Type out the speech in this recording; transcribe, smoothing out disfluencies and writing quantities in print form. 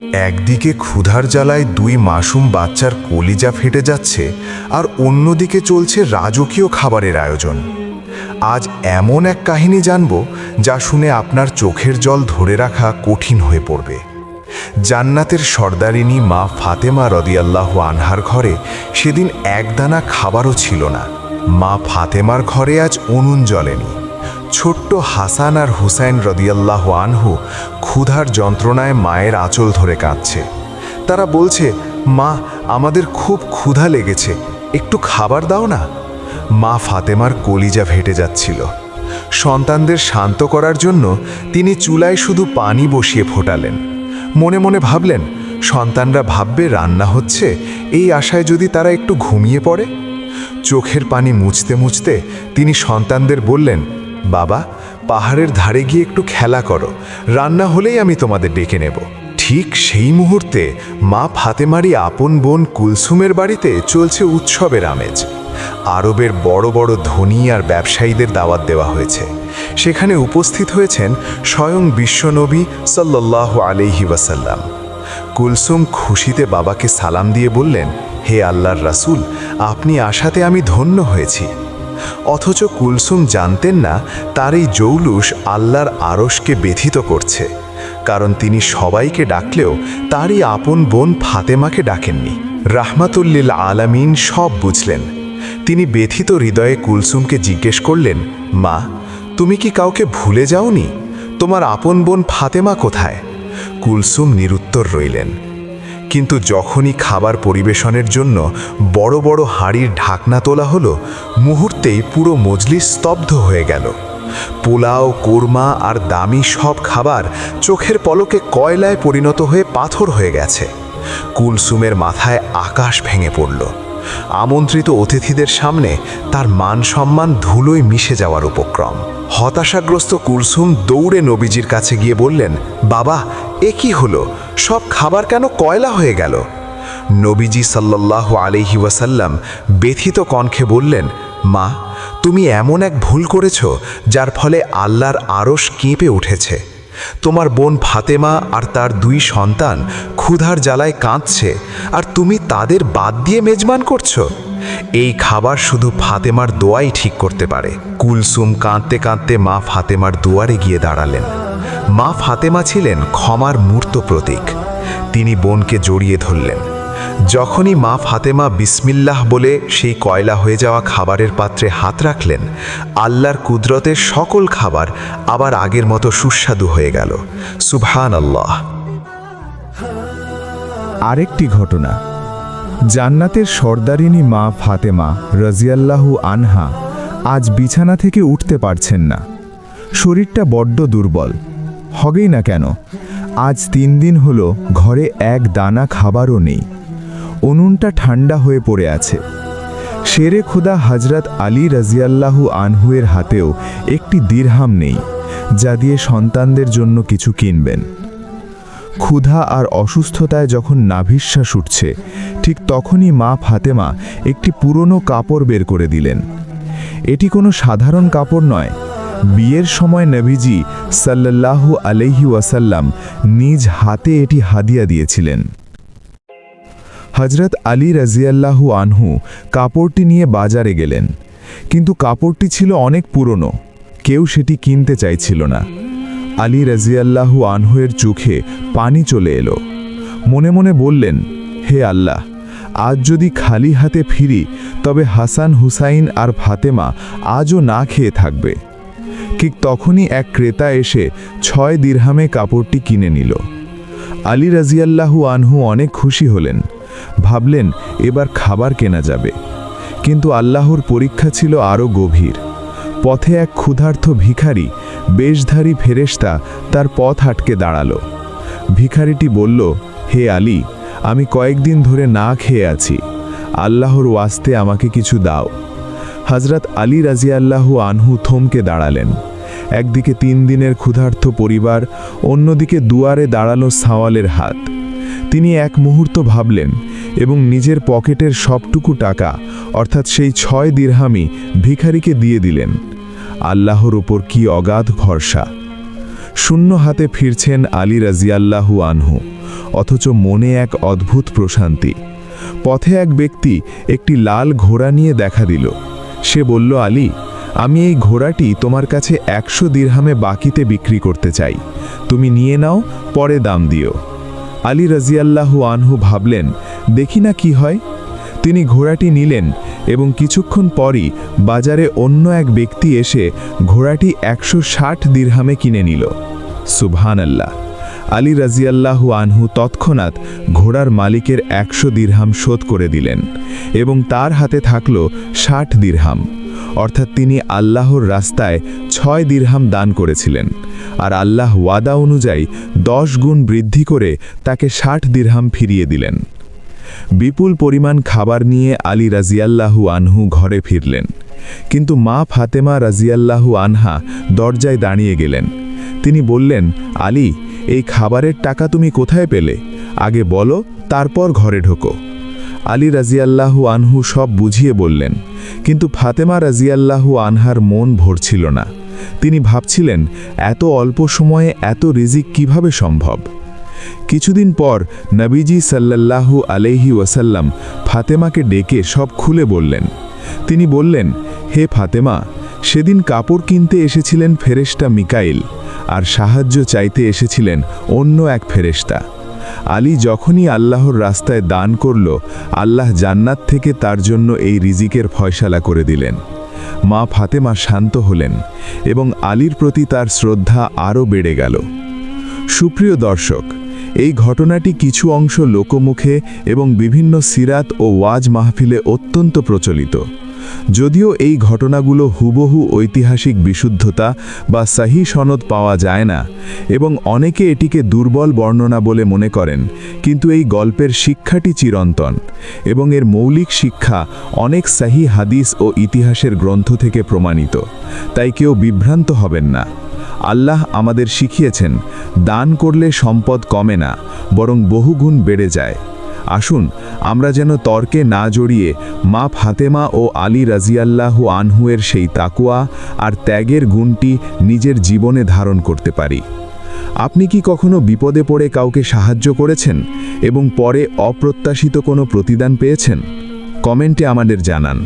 একদিকে ক্ষুধার জ্বালায় দুই মাসুম বাচ্চার কলিজা ফেটে যাচ্ছে, আর অন্যদিকে চলছে রাজকীয় খাবারের আয়োজন। আজ এমন এক কাহিনী জানব যা শুনে আপনার চোখের জল ধরে রাখা কঠিন হয়ে পড়বে। জান্নাতের সর্দারিনী মা ফাতেমা রাদিয়াল্লাহু আনহার ঘরে সেদিন একদানা খাবারও ছিল না। মা ফাতেমার ঘরে আজ উনুন জ্বলেনি। ছোট্ট হাসান আর হুসাইন রাদিয়াল্লাহু আনহু ক্ষুধার যন্ত্রণায় মায়ের আঁচল ধরে কাঁদছে। তারা বলছে, মা, আমাদের খুব ক্ষুধা লেগেছে, একটু খাবার দাও না। মা ফাতেমার কলিজা ফেটে যাচ্ছিল। সন্তানদের শান্ত করার জন্য তিনি চুলায় শুধু পানি বসিয়ে ফোটালেন। মনে মনে ভাবলেন, সন্তানরা ভাববে রান্না হচ্ছে, এই আশায় যদি তারা একটু ঘুমিয়ে পড়ে। চোখের পানি মুছতে মুছতে তিনি সন্তানদের বললেন, বাবা, পাহাড়ের ধারে গিয়ে একটু খেলা করো, রান্না হলেই আমি তোমাদের ডেকে নেব। ঠিক সেই মুহূর্তে মা ফাতেমারই আপন বোন কুলসুমের বাড়িতে চলছে উৎসবের আমেজ। আরবের বড় বড় ধনী আর ব্যবসায়ীদের দাওয়াত দেওয়া হয়েছে। সেখানে উপস্থিত হয়েছেন স্বয়ং বিশ্বনবী সাল্লাল্লাহু আলাইহি ওয়াসাল্লাম। কুলসুম খুশিতে বাবাকে সালাম দিয়ে বললেন, হে আল্লাহর রাসূল, আপনি আসাতে আমি ধন্য হয়েছি। অথচ কুলসুম জানতেন না তার এই জৌলুস আল্লাহর আরশকে ব্যথিত করছে, কারণ তিনি সবাইকে ডাকলেও তারই আপন বোন ফাতেমাকে ডাকেননি। রাহমাতুল্লিল আলামিন সব বুঝলেন। তিনি ব্যথিত হৃদয়ে কুলসুমকে জিজ্ঞেস করলেন, মা, তুমি কি কাউকে ভুলে যাওনি? তোমার আপন বোন ফাতেমা কোথায়? কুলসুম নিরুত্তর রইলেন। কিন্তু যখনই খাবার পরিবেশনের জন্য বড় বড় হাঁড়ির ঢাকনা তোলা হলো, মুহূর্তেই পুরো মজলিস স্তব্ধ হয়ে গেল। পোলাও, কোরমা আর দামি সব খাবার চোখের পলকে কয়লায় পরিণত হয়ে পাথর হয়ে গেছে। কুলসুমের মাথায় আকাশ ভেঙে পড়ল। আমন্ত্রিত অতিথিদের সামনে তার মান সম্মান ধুলোয় মিশে যাওয়ার উপক্রম। হতাশাগ্রস্ত কুলসুম দৌড়ে নবীজির কাছে গিয়ে বললেন, বাবা, এ কি হলো? সব খাবার কেন কয়লা হয়ে গেল? নবীজি সাল্লাল্লাহু আলাইহি ওয়াসাল্লাম ব্যথিত কণ্ঠে বললেন, মা, তুমি এমন এক ভুল করেছ যার ফলে আল্লাহর আরশ কেঁপে উঠেছে। তোমার বোন ফাতেমা আর তার দুই সন্তান ক্ষুধার জ্বালায় কাঁদছে, আর তুমি তাদের বাদ দিয়ে মেজবান করছো। এই খাবার শুধু ফাতেমার দোয়াই ঠিক করতে পারে। কুলসুম কাঁদতে কাঁদতে মা ফাতেমার দুয়ারে গিয়ে দাঁড়ালেন। মা ফাতেমা ছিলেন ক্ষমার মূর্ত প্রতীক। তিনি বোনকে জড়িয়ে ধরলেন। যখনই মা ফাতেমা বিসমিল্লাহ বলে সেই কয়লা হয়ে যাওয়া খাবারের পাত্রে হাত রাখলেন, আল্লাহর কুদরতের সকল খাবার আবার আগের মতো সুস্বাদু হয়ে গেল। সুবহানাল্লাহ। আরেকটি ঘটনা। জান্নাতের সর্দারিনী মা ফাতেমা রাজিয়াল্লাহু আনহা আজ বিছানা থেকে উঠতে পারছেন না। শরীরটা বড্ড দুর্বল। হবেই না কেন, আজ 3 দিন হলো ঘরে এক দানা খাবারও নেই। উনুনটা ঠান্ডা হয়ে পড়ে আছে। শেরে খুদা হযরত আলী রাজিয়াল্লাহু আনহুয়ের হাতেও একটি দিরহাম নেই, যা দিয়ে সন্তানদের জন্য কিছু কিনবেন। ক্ষুধা আর অসুস্থতায় যখন নাভিশ্বাস উঠছে, ঠিক তখনই মা ফাতেমা একটি পুরনো কাপড় বের করে দিলেন। এটি কোনো সাধারণ কাপড় নয়। বিয়ের সময় নবীজি সাল্লাল্লাহু আলাইহি ওয়াসাল্লাম নিজ হাতে এটি হাদিয়া দিয়েছিলেন। হযরত আলী রাজিয়াল্লাহু আনহু কাপড়টি নিয়ে বাজারে গেলেন, কিন্তু কাপড়টি ছিল অনেক পুরনো। কেউ সেটি কিনতে চাইছিল না। আলী রাজিয়াল্লাহু আনহুয়ের চোখে পানি চলে এলো। মনে মনে বললেন, হে আল্লাহ, আজ যদি খালি হাতে ফিরি তবে হাসান, হুসাইন আর ফাতেমা আজও না খেয়ে থাকবে। ঠিক তখনই এক ক্রেতা এসে 6 দিরহামে কাপড়টি কিনে নিল। আলী রাজিয়াল্লাহু আনহু অনেক খুশি হলেন। ভাবলেন, এবার খাবার কেনা যাবে। কিন্তু আল্লাহর পরীক্ষা ছিল আরও গভীর। পথে এক ক্ষুধার্ত ভিখারি বেশধারী ফেরেশতা তার পথ আটকে দাঁড়ালো। ভিখারিটি বলল, হে আলী, আমি কয়েকদিন ধরে না খেয়ে আছি, আল্লাহর ওয়াস্তে আমাকে কিছু দাও। হযরত আলী রাজিয়াল্লাহু আনহু থমকে দাঁড়ালেন। একদিকে 3 দিনের ক্ষুধার্ত পরিবার, অন্যদিকে দুয়ারে দাঁড়ালো সাওয়ালের হাত। তিনি এক মুহূর্ত ভাবলেন এবং নিজের পকেটের সবটুকু টাকা, অর্থাৎ সেই 6 দিরহামই ভিখারিকে দিয়ে দিলেন। আল্লাহর উপর কি অগাধ ভরসা! শূন্য হাতে ফিরছেন আলী রাজিয়াল্লাহু আনহু, অথচ মনে এক অদ্ভুত প্রশান্তি। পথে এক ব্যক্তি একটি লাল ঘোড়া নিয়ে দেখা দিল। সে বলল, আলী, আমি এই ঘোড়াটি তোমার কাছে 100 দিরহামে বাকিতে বিক্রি করতে চাই, তুমি নিয়ে নাও, পরে দাম দিও। আলী রাজিয়াল্লাহু আনহু ভাবলেন, দেখি না কি হয়। তিনি ঘোড়াটি নিলেন এবং কিছুক্ষণ পরই বাজারে অন্য এক ব্যক্তি এসে ঘোড়াটি 160 দিরহামে কিনে নিল। সুবহানাল্লাহ! আলী রাজিয়াল্লাহু আনহু তৎক্ষণাৎ ঘোড়ার মালিকের 100 দিরহাম শোধ করে দিলেন এবং তার হাতে থাকল 60 দিরহাম, অর্থাৎ তিনি আল্লাহর রাস্তায় 6 দিরহাম দান করেছিলেন, আর আল্লাহ ওয়াদা অনুযায়ী 10 গুণ বৃদ্ধি করে তাকে 60 দিরহাম ফিরিয়ে দিলেন। বিপুল পরিমাণ খাবার নিয়ে আলী রাজিয়াল্লাহু আনহু ঘরে ফিরলেন, কিন্তু মা ফাতেমা রাজিয়াল্লাহু আনহা দরজায় দাঁড়িয়ে গেলেন। তিনি বললেন, আলী, এই খাবারের টাকা তুমি কোথায় পেলে? আগে বলো, তারপর ঘরে ঢোকো। আলী রাজিয়াল্লাহু আনহু সব বুঝিয়ে বললেন, কিন্তু ফাতেমা রাজিয়াল্লাহু আনহার মন ভরছিল না। তিনি ভাবছিলেন, এত অল্প সময়ে এত রিজিক কিভাবে সম্ভব। কিছুদিন পর নবীজি সাল্লাল্লাহু আলাইহি ওয়াসাল্লাম ফাতেমাকে ডেকে সব খুলে বললেন। তিনি বললেন, হে ফাতেমা, সেদিন কাপড় কিনতে এসেছিলেন ফেরেশতা মিকাইল, আর সাহায্য চাইতে এসেছিলেন অন্য এক ফেরেশতা। আলী যখনই আল্লাহর রাস্তায় দান করল, আল্লাহ জান্নাত থেকে তার জন্য এই রিজিকের ফয়সালা করে দিলেন। মা ফাতেমা শান্ত হলেন এবং আলীর প্রতি তার শ্রদ্ধা আরও বেড়ে গেল। সুপ্রিয় দর্শক, এই ঘটনাটি কিছু অংশ লোকমুখে এবং বিভিন্ন সিরাত ও ওয়াজ মাহফিলে অত্যন্ত প্রচলিত। যদিও এই ঘটনাগুলো হুবহু ঐতিহাসিক বিশুদ্ধতা বা সহি সনদ পাওয়া যায় না এবং অনেকে এটিকে দুর্বল বর্ণনা বলে মনে করেন, কিন্তু এই গল্পের শিক্ষাটি চিরন্তন এবং এর মৌলিক শিক্ষা অনেক সহি হাদিস ও ইতিহাসের গ্রন্থ থেকে প্রমাণিত। তাই কেউ বিভ্রান্ত হবেন না। আল্লাহ আমাদের শিখিয়েছেন, দান করলে সম্পদ কমে না, বরং বহুগুণ বেড়ে যায়। আসুন আমরা যেন তর্কে না জড়িয়ে মা ফাতেমা ও আলী রাজিয়াল্লাহু আনহুয়ের সেই তাকওয়া আর ত্যাগের গুণটি নিজের জীবনে ধারণ করতে পারি। আপনি কি কখনো বিপদে পড়ে কাউকে সাহায্য করেছেন এবং পরে অপ্রত্যাশিত কোনো প্রতিদান পেয়েছেন? কমেন্টে আমাদের জানান।